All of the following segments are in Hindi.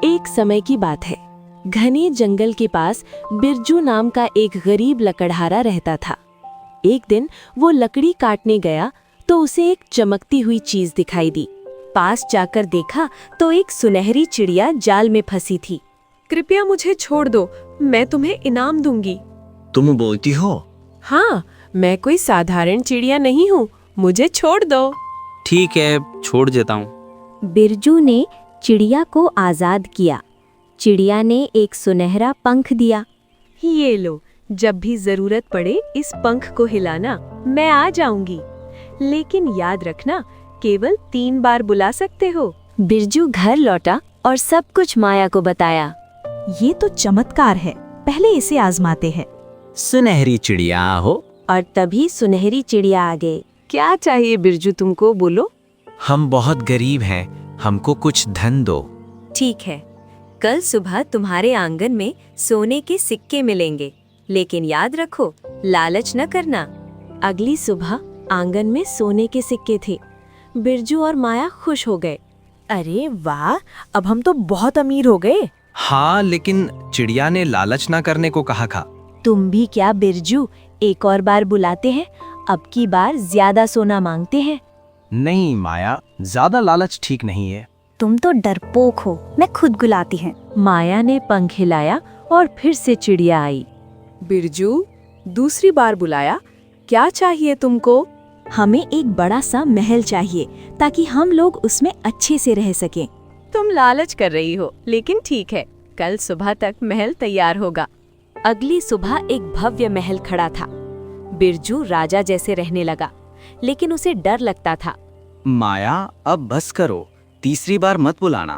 एक समय की बात है। घने जंगल के पास बिरजू नाम का एक गरीब लकड़हारा रहता था। एक दिन वो लकड़ी काटने गया तो उसे एक चमकती हुई चीज दिखाई दी। पास जाकर देखा तो एक सुनहरी चिड़िया जाल में फंसी थी। कृपया मुझे छोड़ दो, मैं तुम्हें इनाम दूंगी। तुम बोलती हो? हाँ, मैं कोई साधारण चिड़िया नहीं हूँ, मुझे छोड़ दो। ठीक है, छोड़ देता हूँ। बिरजू ने चिड़िया को आजाद किया। चिड़िया ने एक सुनहरा पंख दिया। ये लो, जब भी जरूरत पड़े इस पंख को हिलाना, मैं आ जाऊंगी। लेकिन याद रखना, केवल 3 बार बुला सकते हो। बिरजू घर लौटा और सब कुछ माया को बताया। ये तो चमत्कार है, पहले इसे आजमाते हैं। सुनहरी चिड़िया हो। और तभी सुनहरी चिड़िया आ गई। क्या चाहिए बिरजू तुमको, बोलो। हम बहुत गरीब हैं, हमको कुछ धन दो। ठीक है, कल सुबह तुम्हारे आंगन में सोने के सिक्के मिलेंगे, लेकिन याद रखो, लालच न करना। अगली सुबह आंगन में सोने के सिक्के थे। बिरजू और माया खुश हो गए। अरे वाह, अब हम तो बहुत अमीर हो गए। हाँ, लेकिन चिड़िया ने लालच ना करने को कहा था। तुम भी क्या बिरजू, एक और बार बुलाते हैं, अब की बार ज्यादा सोना मांगते हैं। नहीं माया, ज्यादा लालच ठीक नहीं है। तुम तो डरपोक हो, मैं खुद बुलाती हूँ। माया ने पंख हिलाया और फिर से चिड़िया आई। बिरजू, दूसरी बार बुलाया, क्या चाहिए तुमको? हमें एक बड़ा सा महल चाहिए ताकि हम लोग उसमें अच्छे से रह सकें। तुम लालच कर रही हो, लेकिन ठीक है, कल सुबह तक महल तैयार होगा। अगली सुबह एक भव्य महल खड़ा था। बिरजू राजा जैसे रहने लगा, लेकिन उसे डर लगता था। माया, अब बस करो, तीसरी बार मत बुलाना।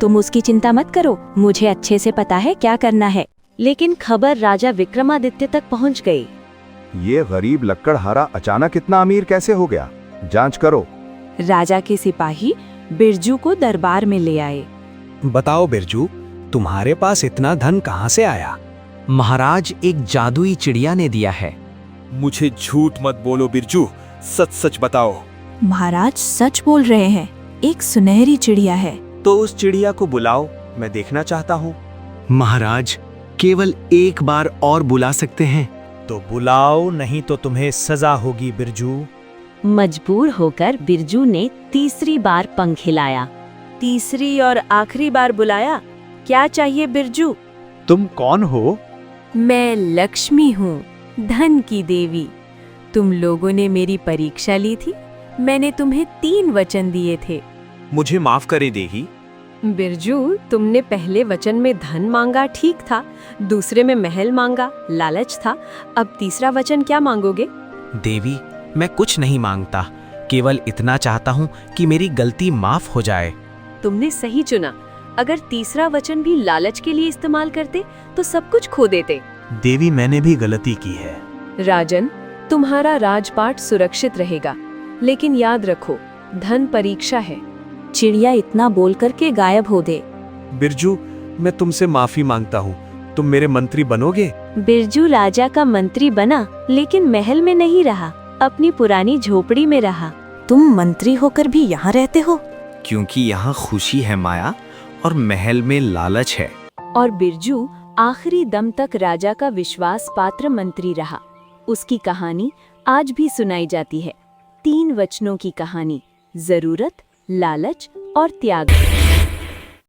तुम उसकी चिंता मत करो, मुझे अच्छे से पता है क्या करना है। लेकिन खबर राजा विक्रमादित्य तक पहुंच गई। ये गरीब लकड़हारा अचानक इतना अमीर कैसे हो गया? जांच करो। राजा के सिपाही बिरजू को दरबार में ले आए। बताओ बिरजू, तुम्हारे पास इतना धन कहाँ से आया? महाराज, एक जादुई चिड़िया ने दिया है। मुझे झूठ मत बोलो बिरजू, सच सच बताओ। महाराज सच बोल रहे हैं, एक सुनहरी चिड़िया है। तो उस चिड़िया को बुलाओ, मैं देखना चाहता हूँ। महाराज, केवल एक बार और बुला सकते हैं। तो बुलाओ, नहीं तो तुम्हें सजा होगी बिरजू। मजबूर होकर बिरजू ने तीसरी बार पंख हिलाया। तीसरी और आखिरी बार बुलाया। क्या चाहिए बिरजू? तुम कौन हो? मैं लक्ष्मी हूँ, धन की देवी। तुम लोगों ने मेरी परीक्षा ली थी, मैंने तुम्हें 3 वचन दिए थे। मुझे माफ करे देही। बिरजू, तुमने पहले वचन में धन मांगा, ठीक था। दूसरे में महल मांगा, लालच था। अब तीसरा वचन क्या मांगोगे? देवी, मैं कुछ नहीं मांगता, केवल इतना चाहता हूँ कि मेरी गलती माफ हो जाए। तुमने सही चुना। अगर तीसरा वचन भी लालच के लिए इस्तेमाल करते तो सब कुछ खो देते। देवी, मैंने भी गलती की है। राजन, तुम्हारा राजपाट सुरक्षित रहेगा, लेकिन याद रखो, धन परीक्षा है। चिड़िया इतना बोल करके गायब हो गए। बिरजू, मैं तुमसे माफी मांगता हूँ, तुम मेरे मंत्री बनोगे? बिरजू राजा का मंत्री बना, लेकिन महल में नहीं रहा, अपनी पुरानी झोपड़ी में रहा। तुम मंत्री होकर भी यहाँ रहते हो? क्योंकि यहाँ खुशी है माया, और महल में लालच है। और बिरजू आखिरी दम तक राजा का विश्वास पात्र मंत्री रहा। उसकी कहानी आज भी सुनाई जाती है। 3 वचनों की कहानी, जरूरत, लालच और त्याग।